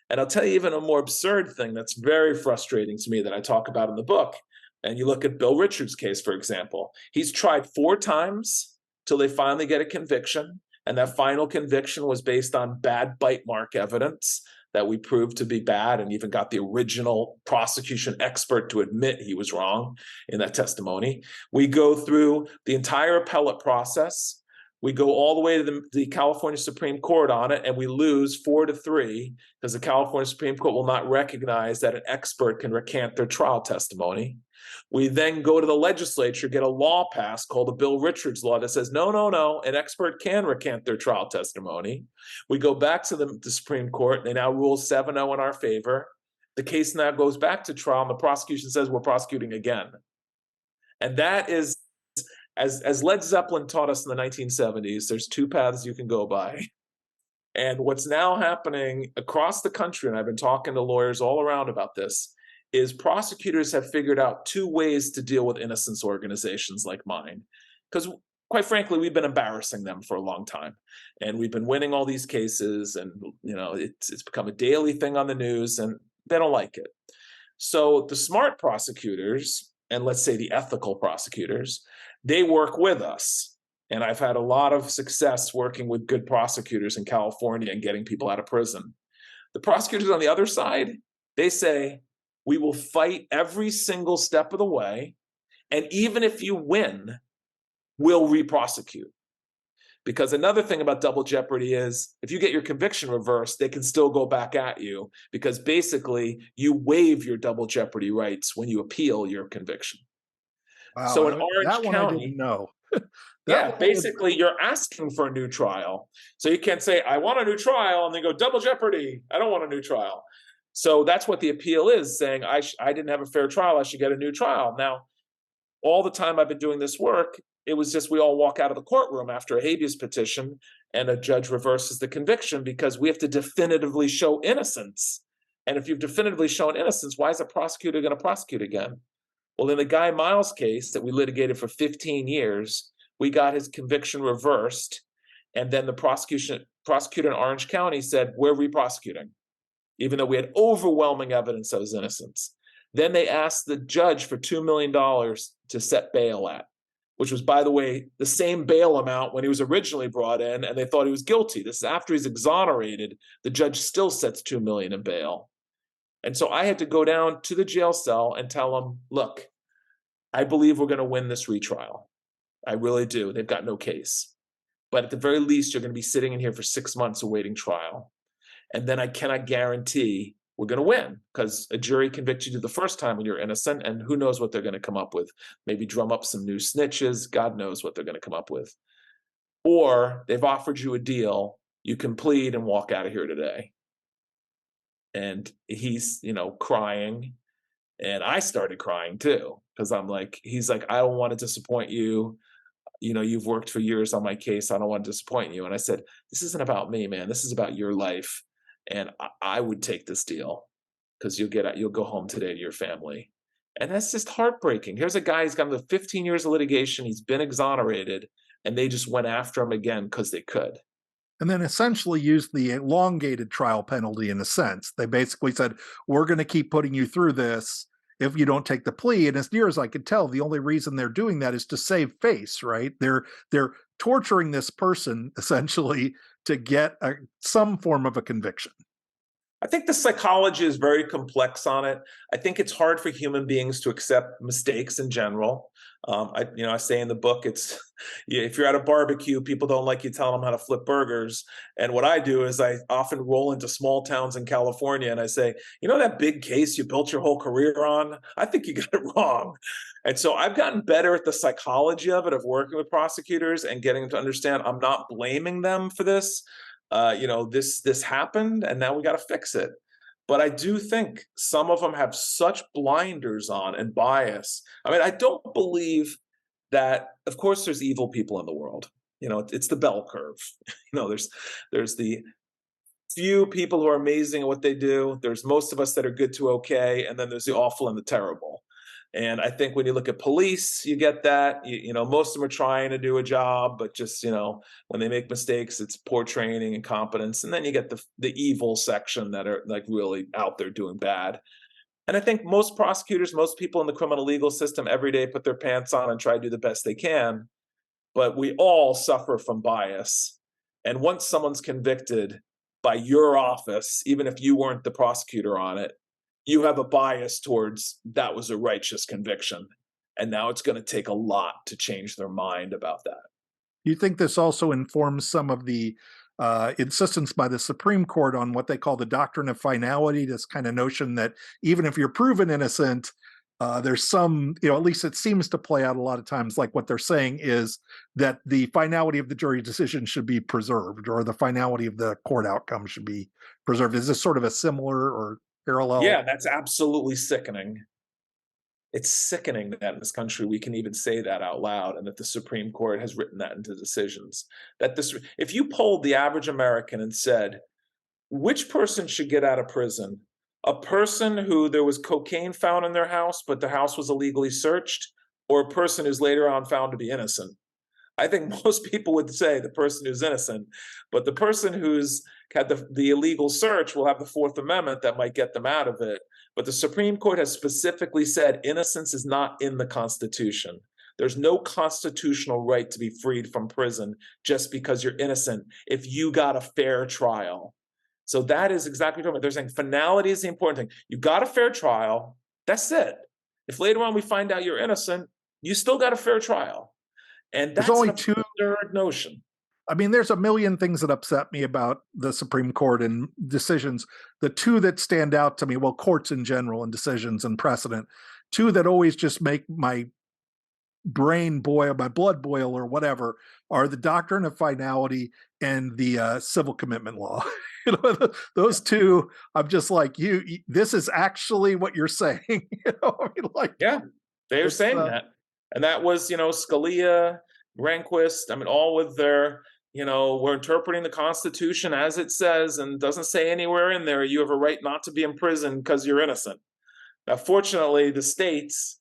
And I'll tell you even a more absurd thing that's very frustrating to me that I talk about in the book. And you look at Bill Richards' case, for example. He's tried 4 times till they finally get a conviction. And that final conviction was based on bad bite mark evidence that we proved to be bad, and even got the original prosecution expert to admit he was wrong in that testimony. We go through the entire appellate process. We go all the way to the California Supreme Court on it, and we lose 4-3 because the California Supreme Court will not recognize that an expert can recant their trial testimony. We then go to the legislature, get a law passed called the Bill Richards law that says, no, no, no, an expert can recant their trial testimony. We go back to the Supreme Court. They now rule 7-0 in our favor. The case now goes back to trial, and the prosecution says we're prosecuting again. And that is, as Led Zeppelin taught us in the 1970s, there's 2 paths you can go by. And what's now happening across the country, and I've been talking to lawyers all around about this, is prosecutors have figured out 2 ways to deal with innocence organizations like mine. Because quite frankly, we've been embarrassing them for a long time. And we've been winning all these cases, and it's become a daily thing on the news, and they don't like it. So the smart prosecutors, and let's say the ethical prosecutors, they work with us. And I've had a lot of success working with good prosecutors in California and getting people out of prison. The prosecutors on the other side, they say, we will fight every single step of the way. And even if you win, we'll re-prosecute. Because another thing about double jeopardy is if you get your conviction reversed, they can still go back at you because basically you waive your double jeopardy rights when you appeal your conviction. So in Wow, Orange that one I didn't County, know. That yeah, one would, basically you're asking for a new trial. So you can't say, I want a new trial, and then go double jeopardy. I don't want a new trial. So that's what the appeal is, saying I didn't have a fair trial. I should get a new trial. Now, all the time I've been doing this work, it was just we all walk out of the courtroom after a habeas petition and a judge reverses the conviction because we have to definitively show innocence. And if you've definitively shown innocence, why is a prosecutor going to prosecute again? Well, in the Guy Miles case that we litigated for 15 years, we got his conviction reversed. And then the prosecutor in Orange County said, we're re-prosecuting, even though we had overwhelming evidence of his innocence. Then they asked the judge for $2 million to set bail at, which was, by the way, the same bail amount when he was originally brought in, and they thought he was guilty. This is after he's exonerated. The judge still sets $2 million in bail. And so I had to go down to the jail cell and tell him, look, I believe we're going to win this retrial. I really do. They've got no case. But at the very least, you're going to be sitting in here for 6 months awaiting trial. And then I cannot guarantee we're going to win because a jury convicted you the first time when you're innocent, and who knows what they're going to come up with. Maybe drum up some new snitches. God knows what they're going to come up with. Or they've offered you a deal. You can plead and walk out of here today. And he's, crying. And I started crying too, because he's like, I don't want to disappoint you. You've worked for years on my case. I don't want to disappoint you. And I said, this isn't about me, man. This is about your life. And I would take this deal because you'll go home today to your family. And that's just heartbreaking. Here's a guy, he's got 15 years of litigation. He's been exonerated, and they just went after him again because they could. and then essentially used the elongated trial penalty in a sense. They basically said, we're going to keep putting you through this if you don't take the plea. And as near as I could tell, the only reason they're doing that is to save face, right? They're torturing this person essentially to get some form of a conviction. I think the psychology is very complex on it. I think it's hard for human beings to accept mistakes in general. I say in the book, it's yeah, if you're at a barbecue, people don't like you telling them how to flip burgers. And what I do is I often roll into small towns in California and I say, that big case you built your whole career on, I think you got it wrong. And so I've gotten better at the psychology of it, of working with prosecutors and getting them to understand I'm not blaming them for this. This happened and now we got to fix it. But I do think some of them have such blinders on and bias. I mean, I don't believe that, of course, there's evil people in the world. It's the bell curve. There's the few people who are amazing at what they do. There's most of us that are good to okay, and then there's the awful and the terrible. And I think when you look at police, you get that. Most of them are trying to do a job, but just when they make mistakes, it's poor training and competence. And then you get the evil section that are like really out there doing bad. And I think most prosecutors, most people in the criminal legal system every day put their pants on and try to do the best they can. But we all suffer from bias. And once someone's convicted by your office, even if you weren't the prosecutor on it, you have a bias towards that was a righteous conviction. And now it's going to take a lot to change their mind about that. You think this also informs some of the insistence by the Supreme Court on what they call the doctrine of finality, this kind of notion that even if you're proven innocent, there's some, at least it seems to play out a lot of times, like what they're saying is that the finality of the jury decision should be preserved, or the finality of the court outcome should be preserved. Is this sort of a similar or parallel? Yeah, that's absolutely sickening. It's sickening that in this country we can even say that out loud, and that the Supreme Court has written that into decisions. If you polled the average American and said, which person should get out of prison? A person who there was cocaine found in their house, but the house was illegally searched, or a person who's later on found to be innocent? I think most people would say the person who's innocent, but the person who's had the illegal search will have the Fourth Amendment that might get them out of it. But the Supreme Court has specifically said innocence is not in the Constitution. There's no constitutional right to be freed from prison just because you're innocent if you got a fair trial. So that is exactly what they're saying. Finality is the important thing. You got a fair trial. That's it. If later on we find out you're innocent, you still got a fair trial. And that's only an absurd notion. I mean, there's a million things that upset me about the Supreme Court and decisions. The two that stand out to me, well, courts in general and decisions and precedent, two that always just make my brain boil, my blood boil or whatever, are the doctrine of finality and the civil commitment law. Those two, I'm just like, this is actually what you're saying. Yeah, they are saying that. And that was, Scalia, Rehnquist, all with their, we're interpreting the Constitution as it says, and doesn't say anywhere in there you have a right not to be in prison because you're innocent. Now, fortunately, the states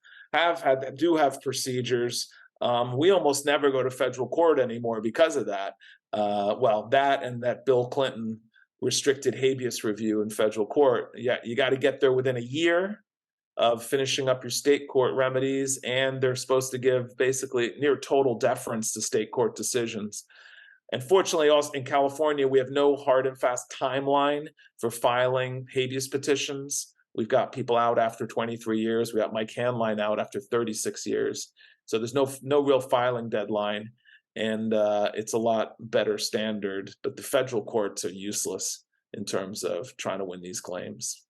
do have procedures. We almost never go to federal court anymore because of that. That and that Bill Clinton restricted habeas review in federal court. Yeah, you got to get there within a year of finishing up your state court remedies, and they're supposed to give basically near total deference to state court decisions. And fortunately, also in California, we have no hard and fast timeline for filing habeas petitions. We've got people out after 23 years. We got Mike Hanline out after 36 years. So there's no real filing deadline, and it's a lot better standard. But the federal courts are useless in terms of trying to win these claims.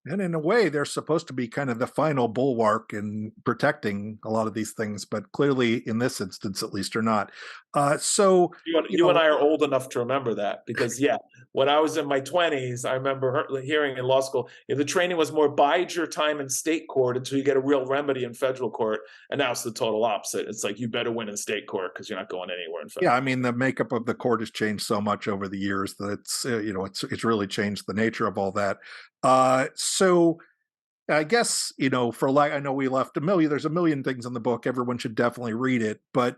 And in a way, they're supposed to be kind of the final bulwark in protecting a lot of these things, but clearly, in this instance, at least, are not. So you and I are old enough to remember that, because when I was in my 20s, I remember hearing in law school, the training was more bide your time in state court until you get a real remedy in federal court, and now it's the total opposite. It's like you better win in state court because you're not going anywhere in federal. Yeah, the makeup of the court has changed so much over the years that it's really changed the nature of all that. So I guess, I know we left there's a million things in the book. Everyone should definitely read it. But,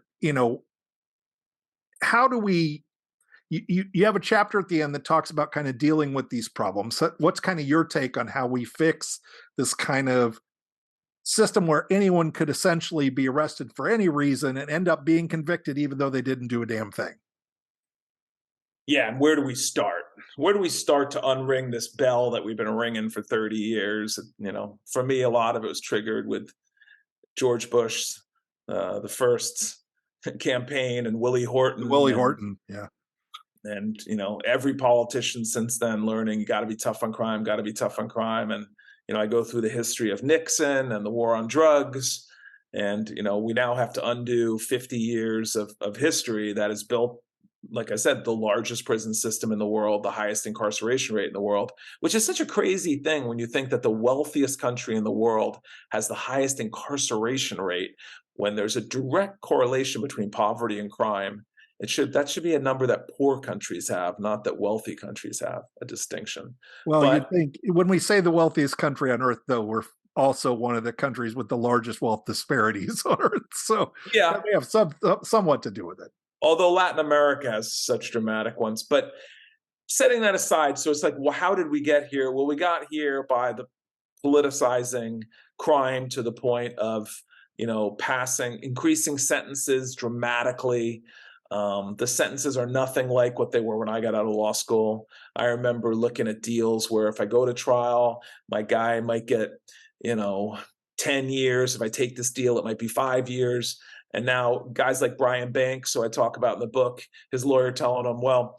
how do you have a chapter at the end that talks about kind of dealing with these problems. What's kind of your take on how we fix this kind of system where anyone could essentially be arrested for any reason and end up being convicted even though they didn't do a damn thing? Yeah, and where do we start? where do we start to unring this bell that we've been ringing for 30 years? For me, a lot of it was triggered with George Bush, the first campaign, and Willie Horton, Willie and Horton, yeah. every politician since then learning you got to be tough on crime, got to be tough on crime. And I go through the history of Nixon and the war on drugs, and we now have to undo 50 years of history that has built, like I said, the largest prison system in the world, the highest incarceration rate in the world, which is such a crazy thing when you think that the wealthiest country in the world has the highest incarceration rate, when there's a direct correlation between poverty and crime. That should be a number that poor countries have, not that wealthy countries have a distinction. Well, you'd But think when we say the wealthiest country on earth, though, we're also one of the countries with the largest wealth disparities on earth. So yeah, that may have somewhat to do with it. although Latin America has such dramatic ones. But setting that aside, so it's like, well, how did we get here? Well, we got here by the politicizing crime to the point of increasing sentences dramatically. The sentences are nothing like what they were when I got out of law school. I remember looking at deals where if I go to trial, my guy might get 10 years. If I take this deal, it might be 5 years. And now guys like Brian Banks, so I talk about in the book, his lawyer telling him, well,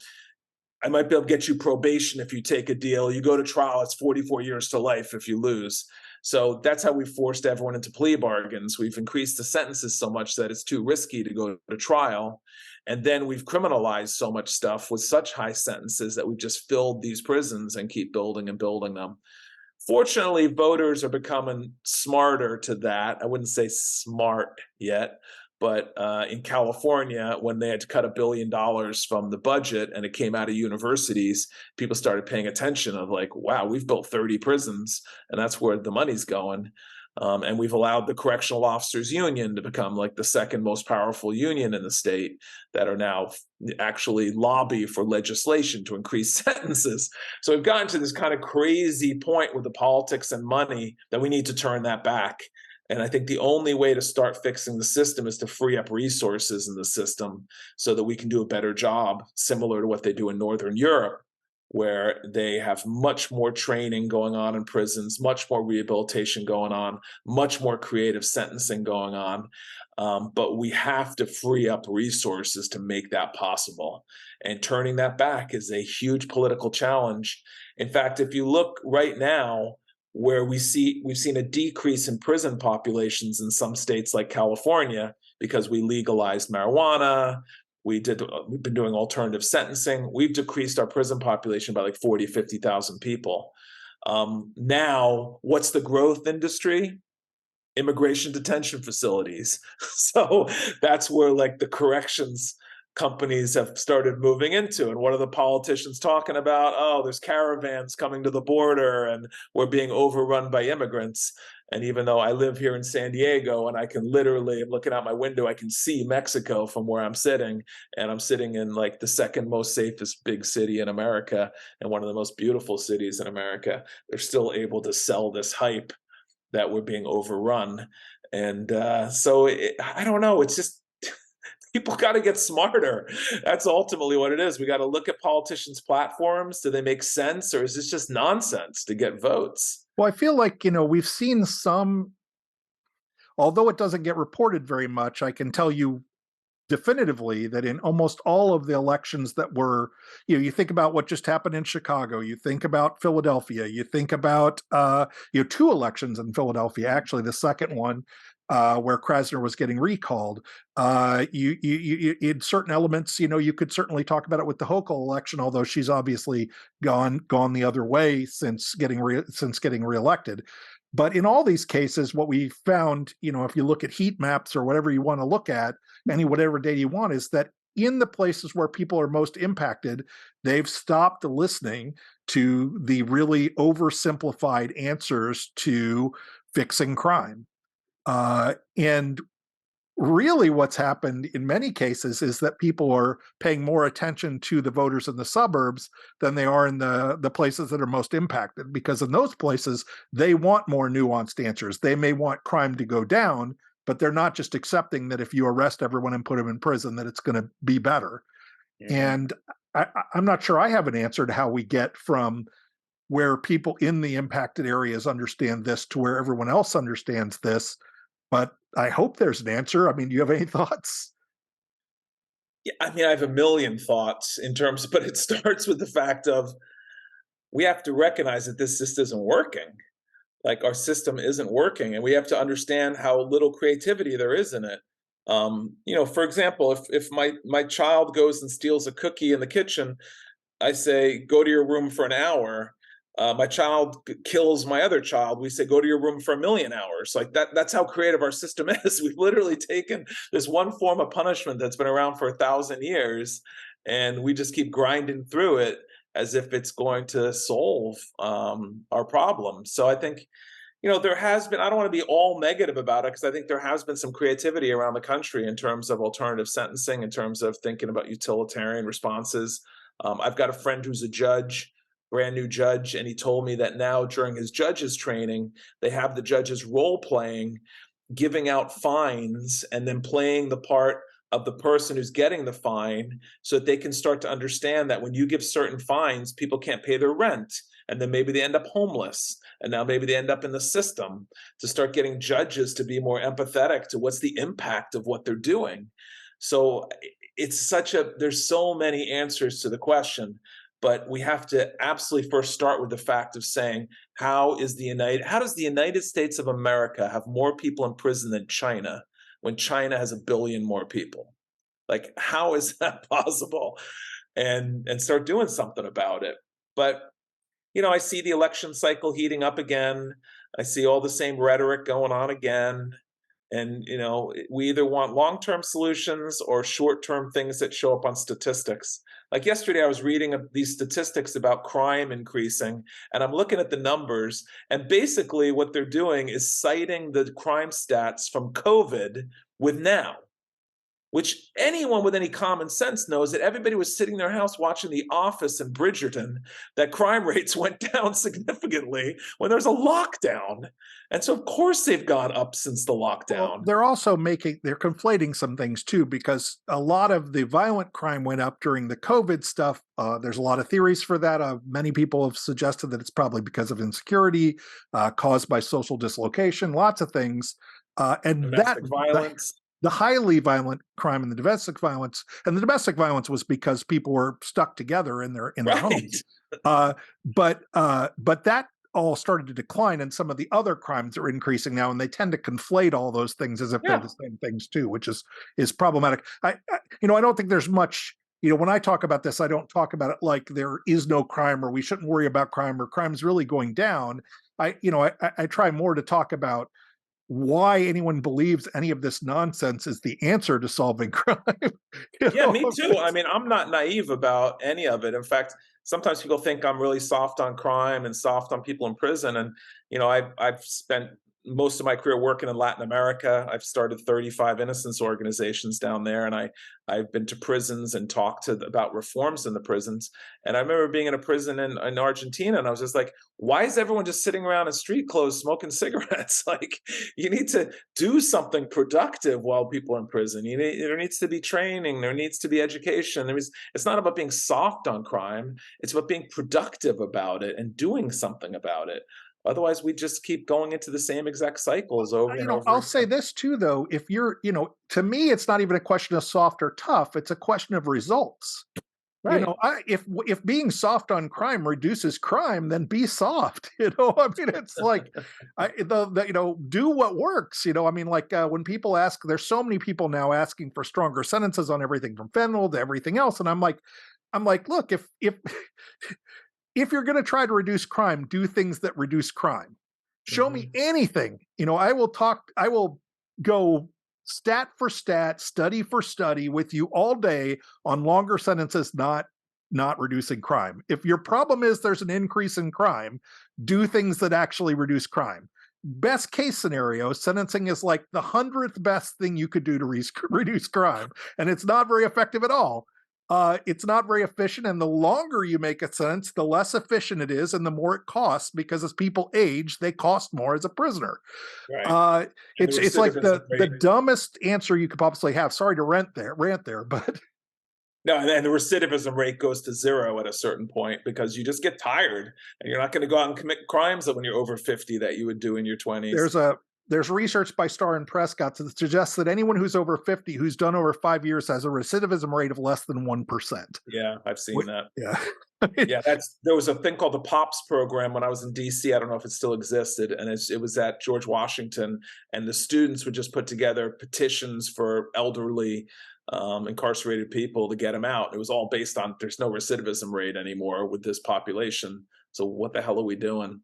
I might be able to get you probation if you take a deal. You go to trial, it's 44 years to life if you lose. So that's how we forced everyone into plea bargains. We've increased the sentences so much that it's too risky to go to trial. And then we've criminalized so much stuff with such high sentences that we've just filled these prisons and keep building and building them. Fortunately, voters are becoming smarter to that. I wouldn't say smart yet, but in California, when they had to cut $1 billion from the budget and it came out of universities, people started paying attention of like, wow, we've built 30 prisons and that's where the money's going. And we've allowed the Correctional Officers Union to become like the second most powerful union in the state, that are now actually lobby for legislation to increase sentences. So we've gotten to this kind of crazy point with the politics and money that we need to turn that back. And I think the only way to start fixing the system is to free up resources in the system so that we can do a better job, similar to what they do in Northern Europe, where they have much more training going on in prisons, much more rehabilitation going on, much more creative sentencing going on. But we have to free up resources to make that possible. And turning that back is a huge political challenge. In fact, if you look right now, where we've seen a decrease in prison populations in some states like California because we legalized marijuana. We've been doing alternative sentencing. We've decreased our prison population by like 40, 50,000 people. Now, what's the growth industry? Immigration detention facilities. So that's where like the corrections companies have started moving into. And what are the politicians talking about? Oh, there's caravans coming to the border and we're being overrun by immigrants. And even though I live here in San Diego and I can literally, I'm looking out my window, I can see Mexico from where I'm sitting. And I'm sitting in like the second most safest big city in America and one of the most beautiful cities in America. They're still able to sell this hype that we're being overrun. And I don't know. It's just, people got to get smarter. That's ultimately what it is. We got to look at politicians' platforms. Do they make sense, or is this just nonsense to get votes? Well, I feel like, we've seen some, although it doesn't get reported very much, I can tell you definitively that in almost all of the elections that were, you think about what just happened in Chicago, you think about Philadelphia, you think about, two elections in Philadelphia, actually the second one, where Krasner was getting recalled. You in certain elements, you could certainly talk about it with the Hochul election, although she's obviously gone the other way since getting reelected. But in all these cases, what we found, if you look at heat maps or whatever you want to look at, whatever data you want, is that in the places where people are most impacted, they've stopped listening to the really oversimplified answers to fixing crime. And really what's happened in many cases is that people are paying more attention to the voters in the suburbs than they are in the places that are most impacted, because in those places, they want more nuanced answers. They may want crime to go down, but they're not just accepting that if you arrest everyone and put them in prison, that it's going to be better. Mhm. And I'm not sure I have an answer to how we get from where people in the impacted areas understand this to where everyone else understands this, but I hope there's an answer. I mean, do you have any thoughts? Yeah, I mean, I have a million thoughts in terms, but it starts with the fact of we have to recognize that this just isn't working. Like our system isn't working, and we have to understand how little creativity there is in it. For example, if my child goes and steals a cookie in the kitchen, I say, go to your room for an hour. My child kills my other child. We say, go to your room for a million hours. Like that's how creative our system is. We've literally taken this one form of punishment that's been around for 1,000 years, and we just keep grinding through it as if it's going to solve our problems. So I think, there has been, I don't want to be all negative about it because I think there has been some creativity around the country in terms of alternative sentencing, in terms of thinking about utilitarian responses. I've got a friend who's a judge, brand new judge, and he told me that now during his judge's training, they have the judges role playing, giving out fines, and then playing the part of the person who's getting the fine so that they can start to understand that when you give certain fines, people can't pay their rent. And then maybe they end up homeless. And now maybe they end up in the system, to start getting judges to be more empathetic to what's the impact of what they're doing. So there's so many answers to the question, but we have to absolutely first start with the fact of saying, how does the United States of America have more people in prison than China when China has 1 billion more people? Like, how is that possible? And start doing something about it. But I see the election cycle heating up again. I see all the same rhetoric going on again. And, we either want long-term solutions or short-term things that show up on statistics. Like yesterday, I was reading these statistics about crime increasing, and I'm looking at the numbers. And basically what they're doing is citing the crime stats from COVID with now, which anyone with any common sense knows that everybody was sitting in their house watching The Office and Bridgerton, that crime rates went down significantly when there's a lockdown. And so, of course, they've gone up since the Well, lockdown. they're conflating some things too, because a lot of the violent crime went up during the COVID stuff. There's a lot of theories for that. Many people have suggested that it's probably because of insecurity caused by social dislocation, lots of things. And that Domestic violence. the highly violent crime and the domestic violence was because people were stuck together in their Right. homes. But that all started to decline, and some of the other crimes are increasing now, and they tend to conflate all those things as if they're Yeah. the same things too, which is problematic. I don't think there's much. When I talk about this, I don't talk about it like there is no crime or we shouldn't worry about crime or crime's really going down. I try more to talk about why anyone believes any of this nonsense is the answer to solving crime. Yeah, me too. I mean, I'm not naive about any of it. In fact, sometimes people think I'm really soft on crime and soft on people in prison. And I've spent most of my career working in Latin America. I've started 35 innocence organizations down there, and I've been to prisons and talked about reforms in the prisons. And I remember being in a prison in Argentina, and I was just like, why is everyone just sitting around in street clothes smoking cigarettes? Like, you need to do something productive while people are in prison. There needs to be training. There needs to be education. It's not about being soft on crime. It's about being productive about it and doing something about it. Otherwise, we just keep going into the same exact cycles over and over I'll say again. this too, though. If you're, to me, it's not even a question of soft or tough. It's a question of results. Right. If being soft on crime reduces crime, then be soft. I mean, it's like, do what works. I mean, like when people ask, there's so many people now asking for stronger sentences on everything from fentanyl to everything else, and I'm like, look, if you're going to try to reduce crime, do things that reduce crime. Show me Mhm. anything. I will go stat for stat, study for study with you all day on longer sentences, not reducing crime. If your problem is there's an increase in crime, do things that actually reduce crime. Best case scenario, sentencing is like the 100th best thing you could do to reduce crime, and it's not very effective at all. It's not very efficient, and the longer you make a sentence, the less efficient it is, and the more it costs, because as people age, they cost more as a prisoner. Right. Uh, And the it's like recidivism the rate. dumbest answer you could possibly have. Sorry to rant there, but No, and the recidivism rate goes to 0 at a certain point because you just get tired and you're not gonna go out and commit crimes that when you're over 50 that you would do in your 20s. There's research by Starr and Prescott that suggests that anyone who's over 50 who's done over 5 years has a recidivism rate of less than 1%. Yeah, I've seen that. Yeah. Yeah, there was a thing called the POPs program when I was in DC. I don't know if it still existed, and it was at George Washington, and the students would just put together petitions for elderly incarcerated people to get them out. It was all based on there's no recidivism rate anymore with this population. So what the hell are we doing?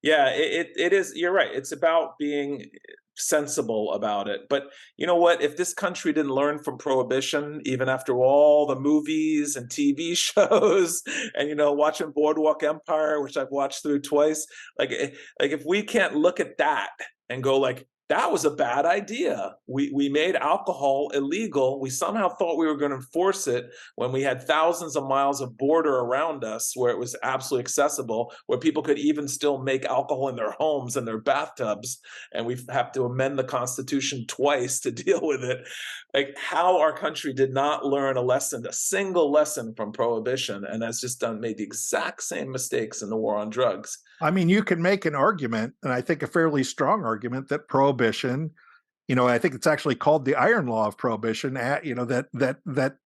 Yeah, it is. You're right. It's about being sensible about it. But you know what? If this country didn't learn from Prohibition, even after all the movies and TV shows, and watching Boardwalk Empire, which I've watched through twice, like if we can't look at that and go like, that was a bad idea. We made alcohol illegal. We somehow thought we were going to enforce it when we had thousands of miles of border around us where it was absolutely accessible, where people could even still make alcohol in their homes and their bathtubs. And we have to amend the Constitution twice to deal with it. Like how our country did not learn a single lesson from Prohibition, and has just made the exact same mistakes in the war on drugs. I mean, you can make an argument, and I think a fairly strong argument, that Prohibition, I think it's actually called the Iron Law of Prohibition, that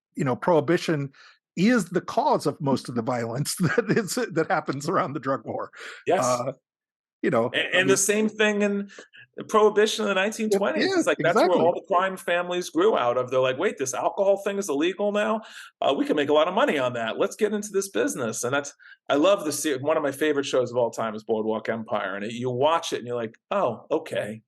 Prohibition is the cause of most of the violence that happens around the drug war. Yes. The same thing in Prohibition in the 1920s. It's like that's exactly where all the crime families grew out of. They're like, wait, this alcohol thing is illegal now. We can make a lot of money on that. Let's get into this business. And I love the series. One of my favorite shows of all time is Boardwalk Empire. And you watch it and you're like, oh, okay.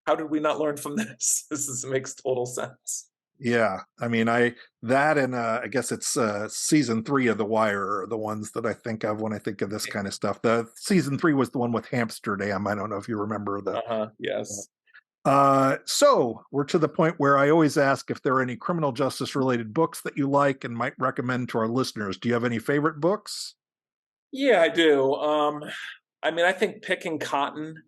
How did we not learn from this? This makes total sense. Yeah, I mean, I guess it's season 3 of The Wire are the ones that I think of when I think of this kind of stuff. The season 3 was the one with Amsterdam. I don't know if you remember that. Yes. So we're to the point where I always ask if there are any criminal justice related books that you like and might recommend to our listeners. Do you have any favorite books? Yeah, I do. I think Picking Cotton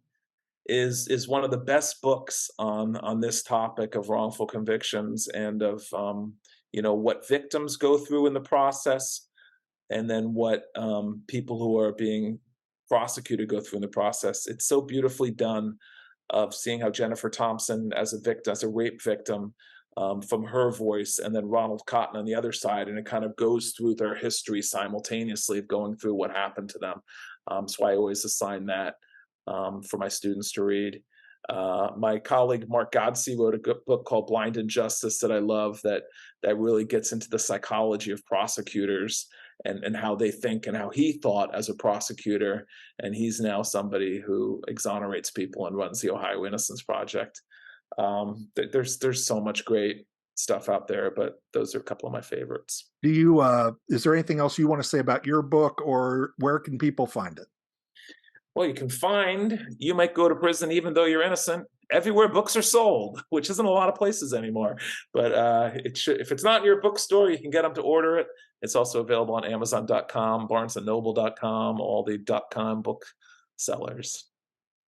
is one of the best books on this topic of wrongful convictions and of what victims go through in the process, and then what people who are being prosecuted go through in the process. It's so beautifully done, of seeing how Jennifer Thompson as a rape victim, from her voice, and then Ronald Cotton on the other side, and it kind of goes through their history simultaneously of going through what happened to them. So I always assign that for my students to read. My colleague Mark Godsey wrote a good book called Blind Injustice that I love, that really gets into the psychology of prosecutors and how they think and how he thought as a prosecutor. And he's now somebody who exonerates people and runs the Ohio Innocence Project. There's so much great stuff out there, but those are a couple of my favorites. Is there anything else you want to say about your book, or where can people find it? Well, you might go to prison even though you're innocent, everywhere books are sold, which isn't a lot of places anymore. But if it's not in your bookstore, you can get them to order it. It's also available on Amazon.com, BarnesandNoble.com, all the .com book sellers.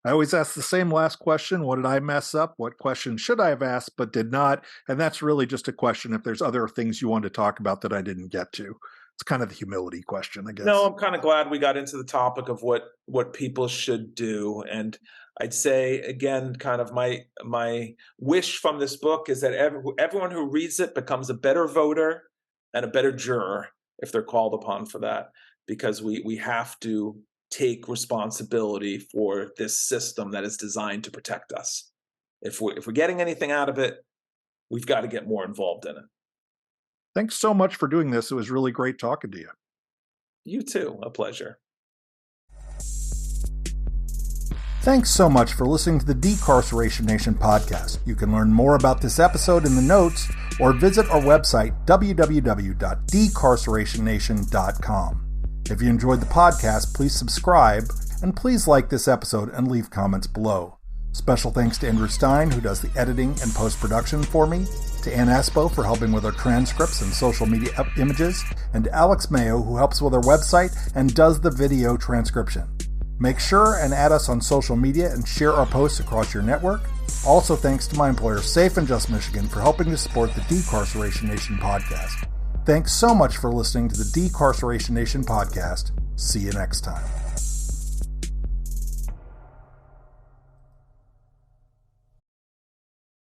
I always ask the same last question. What did I mess up? What question should I have asked but did not? And that's really just a question if there's other things you want to talk about that I didn't get to. It's kind of the humility question, I guess. No, I'm kind of glad we got into the topic of what people should do. And I'd say, again, kind of my wish from this book is that everyone who reads it becomes a better voter and a better juror if they're called upon for that, because we have to take responsibility for this system that is designed to protect us. If we're getting anything out of it, we've got to get more involved in it. Thanks so much for doing this. It was really great talking to you. You too. A pleasure. Thanks so much for listening to the Decarceration Nation podcast. You can learn more about this episode in the notes or visit our website, www.decarcerationnation.com. If you enjoyed the podcast, please subscribe, and please like this episode and leave comments below. Special thanks to Andrew Stein, who does the editing and post-production for me, to Ann Espo for helping with our transcripts and social media images, and to Alex Mayo, who helps with our website and does the video transcription. Make sure and add us on social media and share our posts across your network. Also thanks to my employer, Safe and Just Michigan, for helping to support the Decarceration Nation podcast. Thanks so much for listening to the Decarceration Nation podcast. See you next time.